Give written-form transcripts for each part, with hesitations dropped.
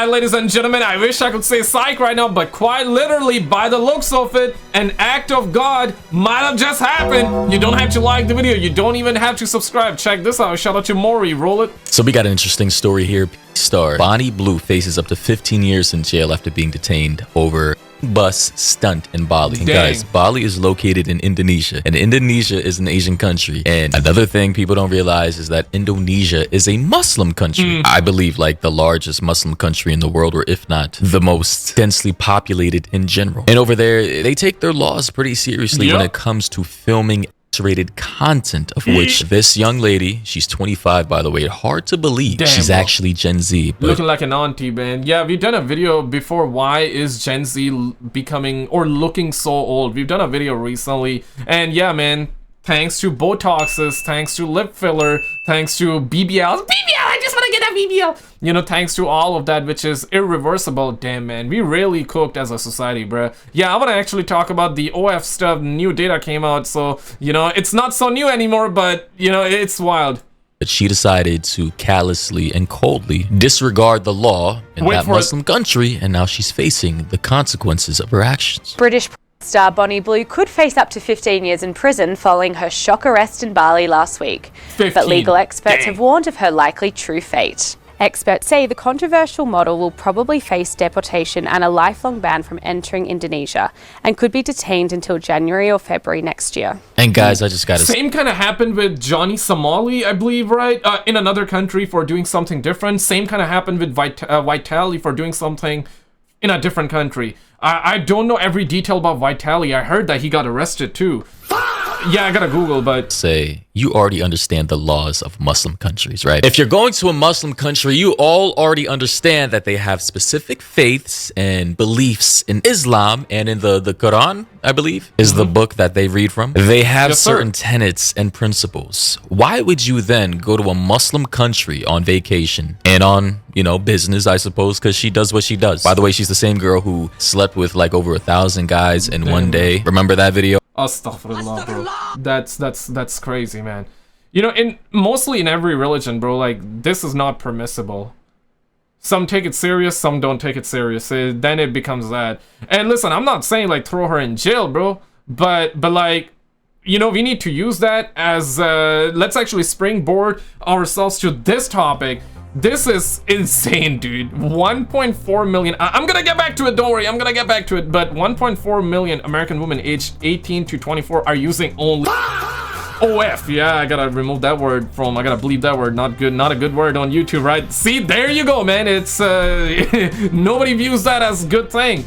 Alright, ladies and gentlemen, I wish I could say psych right now, but quite literally, by the looks of it, an act of God might have just happened. You don't have to like the video. You don't even have to subscribe. Check this out. Shout out to Maury. Roll it. So we got an interesting story here. Star Bonnie Blue faces up to 15 years in jail after being detained over bus stunt in Bali. And guys, Bali is located in Indonesia, and Indonesia is an Asian country. And another thing people don't realize is that Indonesia is a Muslim country. I believe like the largest Muslim country in the world, or if not the most densely populated in general. And over there, they take their laws pretty seriously when it comes to filming X-rated content, of which this young lady, she's 25 by the way, hard to believe. She's actually Gen Z, but looking like an auntie, man. Yeah, we've done a video before, why is Gen Z becoming or looking so old. We've done a video recently, and yeah, man, thanks to Botoxes, thanks to lip filler, thanks to BBLs, I just want to get a BBL, you know, thanks to all of that, which is irreversible. Damn, man, we really cooked as a society, bruh. Yeah, I want to actually talk about the OF stuff. New data came out, so, you know, it's not so new anymore, but, you know, it's wild. But she decided to callously and coldly disregard the law in that Muslim country, and now she's facing the consequences of her actions. British star Bonnie Blue could face up to 15 years in prison following her shock arrest in Bali last week. 15. But legal experts have warned of her likely true fate. Experts say the controversial model will probably face deportation and a lifelong ban from entering Indonesia, and could be detained until January or February next year. And guys, I just gotta same kind of happened with Johnny Somali, I believe, right? In another country for doing something different. Same kind of happened with Vitali for doing something in a different country. I don't know every detail about Vitali. I heard that he got arrested too. Yeah, I gotta Google, but say you already understand the laws of Muslim countries, right? If you're going to a Muslim country, you all already understand that they have specific faiths and beliefs in Islam, and in the Quran, I believe, is the book that they read from. They have certain tenets and principles. Why would you then go to a Muslim country on vacation and on, you know, business, I suppose, because she does what she does. By the way, she's the same girl who slept with like over 1,000 guys in one day. Remember that video? Astaghfirullah, bro. That's crazy, man. You know, mostly in every religion, bro, like, this is not permissible. Some take it serious, some don't take it serious. Then it becomes that. And listen, I'm not saying like throw her in jail, bro, but like, you know, we need to use that as let's actually springboard ourselves to this topic. This is insane, dude. 1.4 million. I'm gonna get back to it, don't worry. I'm gonna get back to it. But 1.4 million American women aged 18 to 24 are using only OF. Yeah, I gotta remove that word from, I gotta bleep that word. Not good, not a good word on YouTube, right? See, there you go, man. It's, nobody views that as a good thing.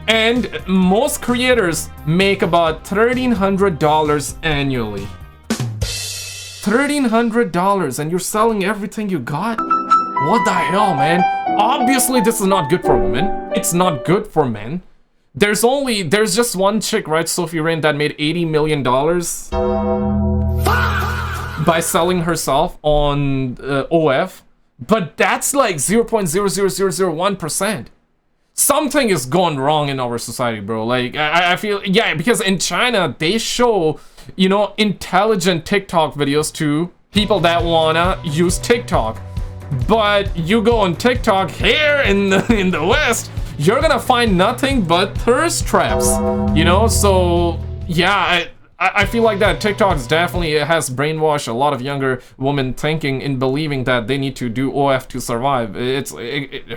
And most creators make about $1,300 annually. $1,300, and you're selling everything you got? What the hell, man? Obviously, this is not good for women. It's not good for men. There's just one chick, right, Sophie Rain, that made $80 million by selling herself on OF, but that's like 0.00001%. Something is going wrong in our society, bro. Like, I feel, yeah, because in China, they show, you know, intelligent TikTok videos to people that wanna use TikTok. But you go on TikTok here in the West, you're gonna find nothing but thirst traps, you know? So yeah, I feel like that TikTok definitely has brainwashed a lot of younger women thinking and believing that they need to do OF to survive.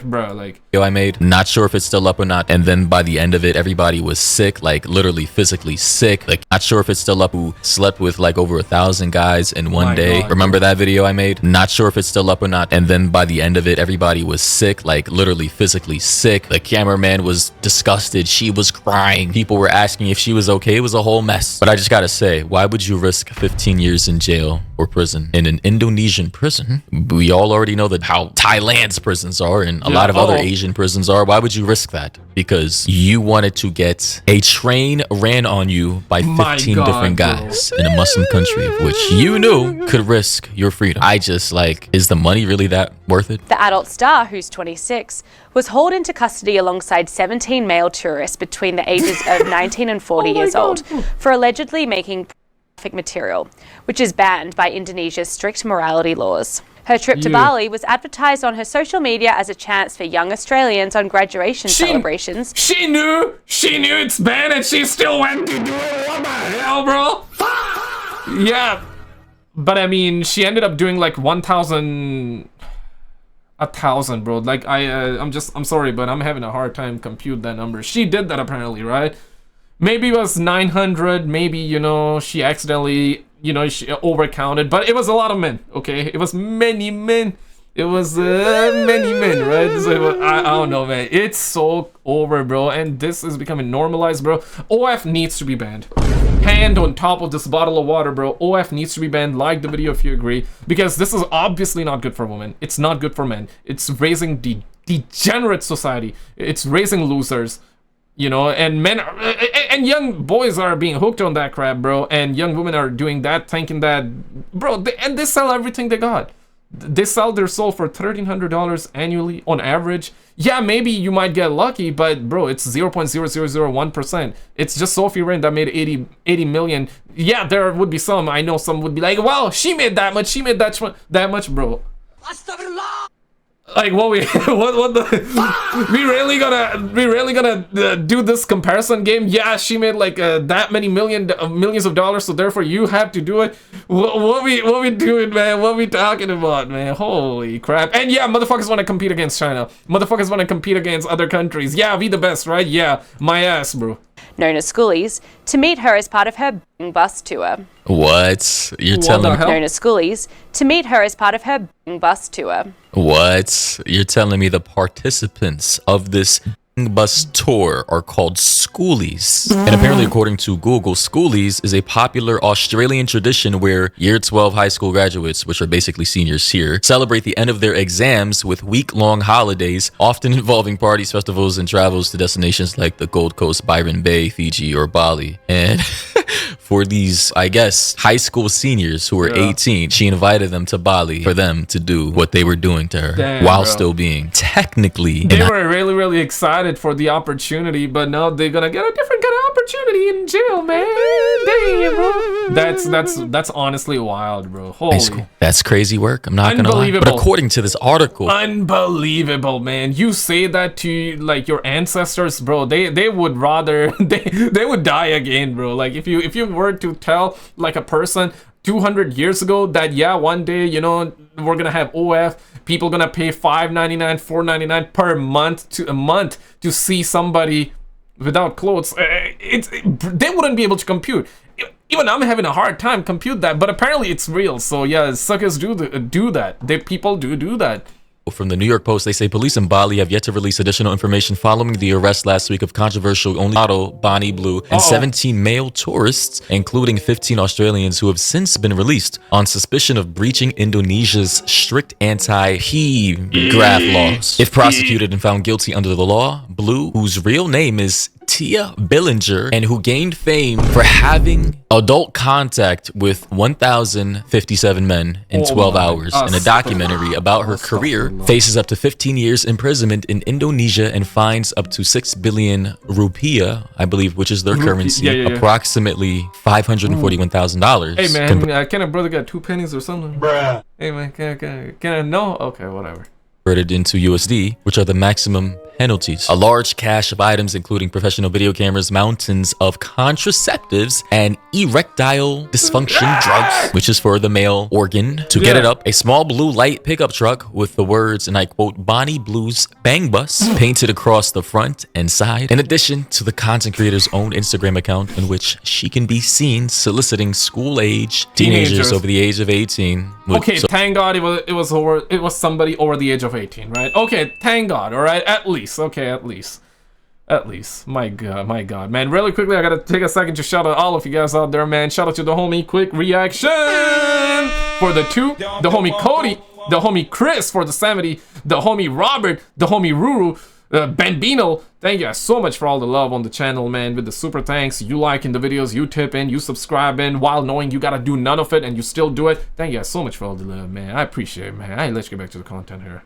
Bro, like, I made, not sure if it's still up or not, and then by the end of it, everybody was sick, like literally physically sick. Like, not sure if it's still up, who slept with like over 1,000 guys in one day. God. Remember that video I made? Not sure if it's still up or not, and then by the end of it, everybody was sick, like literally physically sick. The cameraman was disgusted, she was crying, people were asking if she was okay. It was a whole mess. But I just gotta say, why would you risk 15 years in jail or prison in an Indonesian prison? We all already know that how Thailand's prisons are, and a lot of other Asian prisons are. Why would you risk that? Because you wanted to get a train ran on you by 15 different guys in a Muslim country, of which you knew could risk your freedom. I just, like, is the money really that worth it? The adult star, who's 26, was hauled into custody alongside 17 male tourists between the ages of 19 and 40 years old for allegedly making pornographic material, which is banned by Indonesia's strict morality laws. Her trip to Bali was advertised on her social media as a chance for young Australians on graduation celebrations. She knew it's banned and she still went to do it. What the hell, bro? Yeah, but I mean, she ended up doing like 1,000, bro. Like I'm sorry, but I'm having a hard time compute that number. She did that apparently, right? Maybe it was 900. Maybe, you know, she accidentally, you know, she overcounted, but it was a lot of men. Okay, it was many men. It was many men, right? So I don't know, man. It's so over, bro, and this is becoming normalized, bro. OF needs to be banned. Hand on top of this bottle of water, bro. OF needs to be banned. Like the video if you agree, because this is obviously not good for women. It's not good for men. It's raising degenerate society. It's raising losers. You know, and men are, and young boys are being hooked on that crap, bro. And young women are doing that, thinking that, bro, they sell everything they got. They sell their soul for $1,300 annually on average. Yeah, maybe you might get lucky, but bro, it's 0.0001%. It's just Sophie Wren that made 80 million. Yeah, there would be some. I know some would be like, well, she made that much. She made that much, bro. Like what we really gonna do this comparison game? Yeah, she made like that many millions of dollars, so therefore you have to do it. What we doing, man? What we talking about, man? Holy crap! And yeah, motherfuckers want to compete against China. Motherfuckers want to compete against other countries. Yeah, we the best, right? Yeah, my ass, bro. Known as Schoolies, to meet her as part of her bus tour. What? You're telling me? Known as Schoolies, to meet her as part of her bus tour. What? You're telling me the participants of this bus tour are called schoolies? And apparently, according to Google, schoolies is a popular Australian tradition where year 12 high school graduates, which are basically seniors here, celebrate the end of their exams with week-long holidays, often involving parties, festivals, and travels to destinations like the Gold Coast, Byron Bay, Fiji, or Bali. And for these, I guess, high school seniors who were 18, she invited them to Bali for them to do what they were doing to her while still being technically... They were really, really excited for the opportunity, but now they're gonna get a different kind of opportunity in jail, man. Damn, bro. That's honestly wild, bro. Holy. That's crazy work. I'm not gonna lie. But according to this article, unbelievable, man. You say that to like your ancestors, bro. They would rather they would die again, bro. Like if you were to tell like a person 200 years ago that yeah, one day, you know, we're gonna have OF, people gonna pay $5.99, $4.99 per month to see somebody without clothes, they wouldn't be able to compute. Even I'm having a hard time compute that, but apparently it's real. So yeah, suckers do that. People do that. From the New York Post, they say police in Bali have yet to release additional information following the arrest last week of controversial only model Bonnie Blue and 17 male tourists, including 15 Australians who have since been released on suspicion of breaching Indonesia's strict anti-graph laws. If prosecuted and found guilty under the law, Blue, whose real name is Tia Billinger, and who gained fame for having adult contact with 1,057 men in 12 hours in a documentary about her career, faces up to 15 years imprisonment in Indonesia and fines up to 6 billion rupiah, I believe, which is their currency, approximately $541,000. Hey man, can a brother get 2 pennies or something? Bruh. Hey man, can I no? Okay, whatever. Converted into USD, which are the maximum penalties. A large cache of items including professional video cameras, mountains of contraceptives, and erectile dysfunction drugs, which is for the male organ. To get it up, a small blue light pickup truck with the words, and I quote, Bonnie Blue's Bang Bus painted across the front and side, in addition to the content creator's own Instagram account in which she can be seen soliciting school-age teenagers over the age of 18. Okay, thank God it was somebody over the age of 18, right? Okay, thank God, all right, at least. Okay, at least. My God, man. Really quickly, I gotta take a second to shout out all of you guys out there, man. Shout out to the homie Quick Reaction for the 2, the homie Cody, the homie Chris for the 70, the homie Robert, the homie Ruru, Bambino. Thank you guys so much for all the love on the channel, man. With the super thanks, you liking the videos, you tipping, you subscribing, while knowing you gotta do none of it and you still do it. Thank you guys so much for all the love, man. I appreciate it, man. Alright, let's get back to the content here.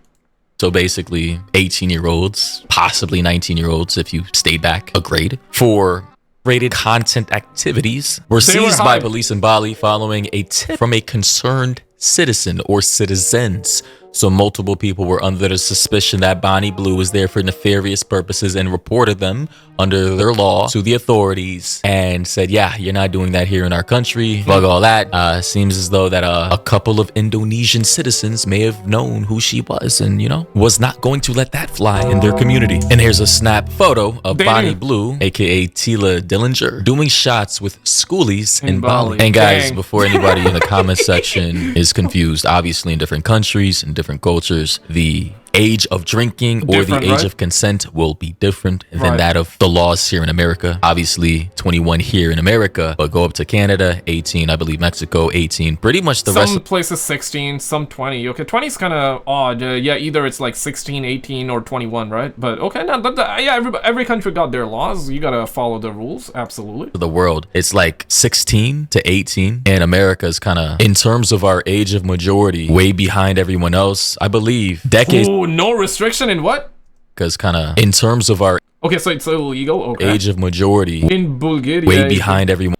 So basically 18-year-olds, possibly 19-year-olds if you stayed back a grade, for rated content activities were They were seized by hyped. police in Bali following a tip from a concerned citizen or citizens. So multiple people were under the suspicion that Bonnie Blue was there for nefarious purposes and reported them under their law to the authorities and said, yeah, you're not doing that here in our country. Fuck all that. Seems as though that a couple of Indonesian citizens may have known who she was and, you know, was not going to let that fly in their community. And here's a snap photo of Bonnie Blue, aka Tila Dillinger, doing shots with schoolies in Bali. And guys, before anybody in the comment section is confused, obviously in different countries and different cultures, the age of drinking or the age of consent will be different than that of the laws here in America. Obviously 21 here in America, but go up to Canada, 18, I believe Mexico, 18, pretty much the rest. Some places 16, some 20. Okay, 20 is kind of odd. Yeah, either it's like 16, 18, or 21, right? But okay, now yeah, every country got their laws. You gotta follow the rules, absolutely. The world, it's like 16 to 18, and America is kind of, in terms of our age of majority, way behind everyone else. I believe decades. Ooh, no restriction in what? Because kind of in terms of our so it's illegal. Okay. Age of majority In Bulgaria, way behind everyone.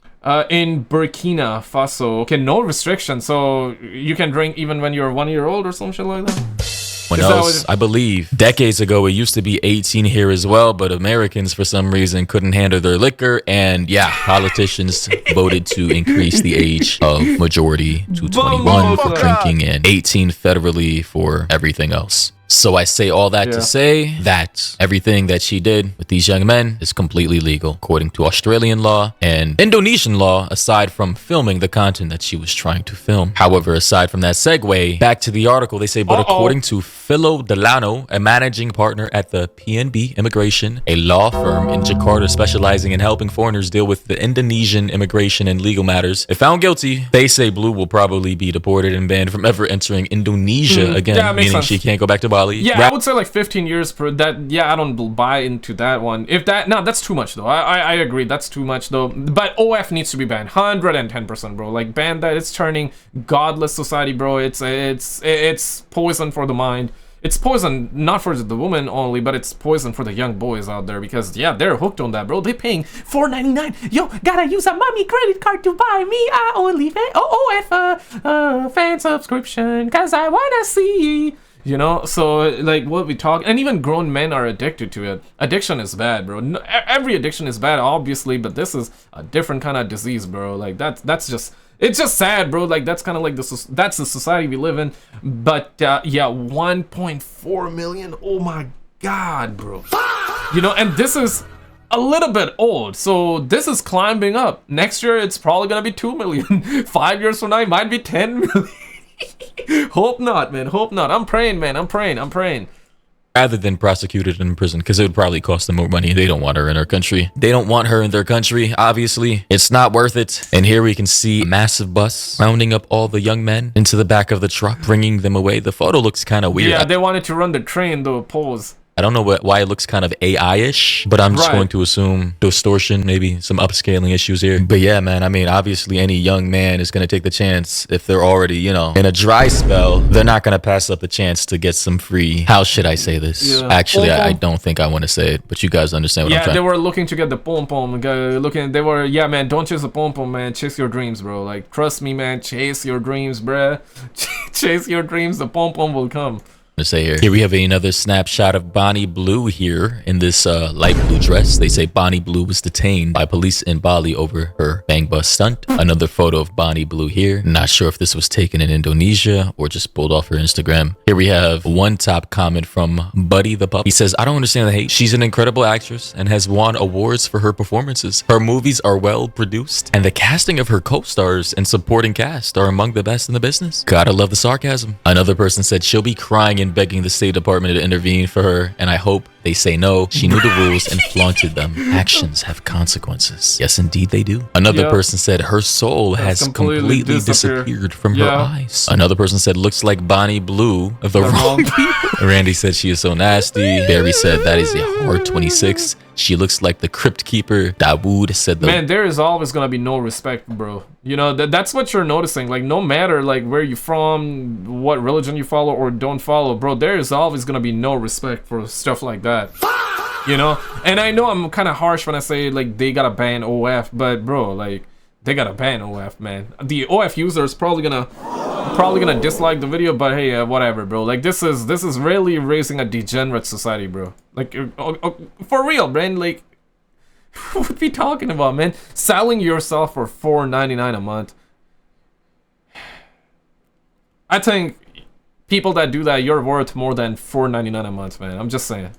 In Burkina Faso, okay, no restriction. So you can drink even when you're 1 year old or some shit like that. When else, I believe decades ago it used to be 18 here as well, but Americans for some reason couldn't handle their liquor, and yeah, politicians voted to increase the age of majority to 21 for drinking and 18 federally for everything else. So I say all that to say that everything that she did with these young men is completely legal according to Australian law and Indonesian law, aside from filming the content that she was trying to film. However, aside from that segue, back to the article, they say, but according to Philo Delano, a managing partner at the PNB Immigration, a law firm in Jakarta specializing in helping foreigners deal with the Indonesian immigration and legal matters, if found guilty, they say Blue will probably be deported and banned from ever entering Indonesia again, meaning she can't go back to Bali. Yeah, I would say like 15 years per that. Yeah, I don't buy into that one. If that, no, that's too much though. I agree, that's too much though. But OF needs to be banned, 110%, bro. Like ban that. It's turning godless society, bro. It's poison for the mind. It's poison not for the woman only, but it's poison for the young boys out there because yeah, they're hooked on that, bro. They're paying $4.99. Yo, gotta use a mommy credit card to buy me a OnlyFans fan subscription, cause I wanna see. You know, so like what we talk, and even grown men are addicted to it. Addiction is bad, bro. No, every addiction is bad, obviously, but this is a different kind of disease, bro. Like that's just, it's just sad, bro. Like that's kind of like that's the society we live in. But yeah, 1.4 million. Oh my god, bro. You know, and this is a little bit old, so this is climbing up. Next year, it's probably gonna be 2 million. 5 years from now, it might be 10 million. Hope not, man. Hope not. I'm praying, man. I'm praying. Rather than prosecuted in prison, because it would probably cost them more money. They don't want her in our country. They don't want her in their country. Obviously, it's not worth it. And here we can see a massive bus rounding up all the young men into the back of the truck, bringing them away. The photo looks kind of weird. Yeah, they wanted to run the train, though. Pause. I don't know why it looks kind of AI-ish, but I'm just going to assume distortion, maybe some upscaling issues here. But yeah, man, I mean, obviously any young man is going to take the chance if they're already, you know, in a dry spell. They're not going to pass up the chance to get some free, how should I say this? Yeah. Actually, I don't think I want to say it, but you guys understand what I'm trying. Yeah, they were looking to get the pom-pom. Yeah, man, don't chase the pom-pom, man. Chase your dreams, bro. Like, trust me, man, chase your dreams, bruh. Chase your dreams, the pom-pom will come. To say here we have another snapshot of Bonnie Blue here in this light blue dress. They say Bonnie Blue was detained by police in Bali over her bang bus stunt. Another photo of Bonnie Blue here. Not sure if this was taken in Indonesia or just pulled off her Instagram. Here we have one top comment from Buddy the Pup. He says, I don't understand the hate. She's an incredible actress and has won awards for her performances. Her movies are well produced and the casting of her co-stars and supporting cast are among the best in the business. Gotta love the sarcasm. Another person said she'll be crying in begging the State Department to intervene for her, and I hope they say no. She knew the rules and flaunted them. Actions have consequences. Yes, indeed they do. Another person said her soul has completely disappeared from her eyes. Another person said looks like Bonnie Blue of the wrong people. Randy said she is so nasty. Barry said that is a hard 26. She looks like the crypt keeper. Dawood said man, there is always gonna be no respect, bro. You know, that's what you're noticing. Like, no matter like where you're from, what religion you follow or don't follow, bro, there is always gonna be no respect for stuff like that. You know? And I know I'm kind of harsh when I say, like, they gotta ban OF, but, bro, like, they gotta ban OF, man. The OF user is probably gonna dislike the video, but hey, whatever, bro. Like, this is really raising a degenerate society, bro. Like, for real, man. Like, what are we talking about, man? Selling yourself for $4.99 a month. I think people that do that, you're worth more than $4.99 a month, man. I'm just saying.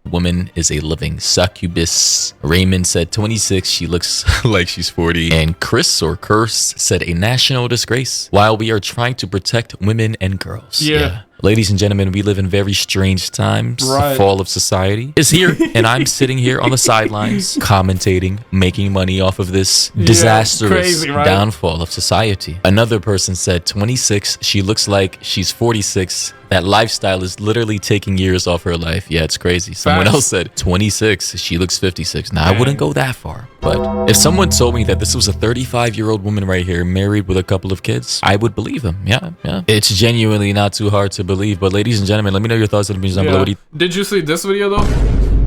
Woman is a living succubus. Raymond said 26, she looks like she's 40. And Chris or Curse said a national disgrace. While we are trying to protect women and girls. Yeah. Ladies and gentlemen, we live in very strange times. Right. The fall of society is here, and I'm sitting here on the sidelines, commentating, making money off of this disastrous crazy, right? downfall of society. Another person said 26, she looks like she's 46. That lifestyle is literally taking years off her life. Yeah, it's crazy. Someone else said 26, she looks 56. Now, I wouldn't go that far. But if someone told me that this was a 35-year-old woman right here, married with a couple of kids, I would believe them. Yeah. It's genuinely not too hard to believe. But ladies and gentlemen, let me know your thoughts on the opinions down below. Did you see this video though?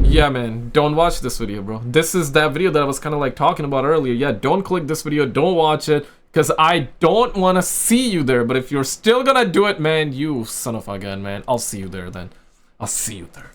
Yeah, man, don't watch this video, bro. This is that video that I was kind of like talking about earlier. Yeah, don't click this video, don't watch it, because I don't want to see you there. But if you're still gonna do it, man, you son of a gun, man, I'll see you there then. I'll see you there.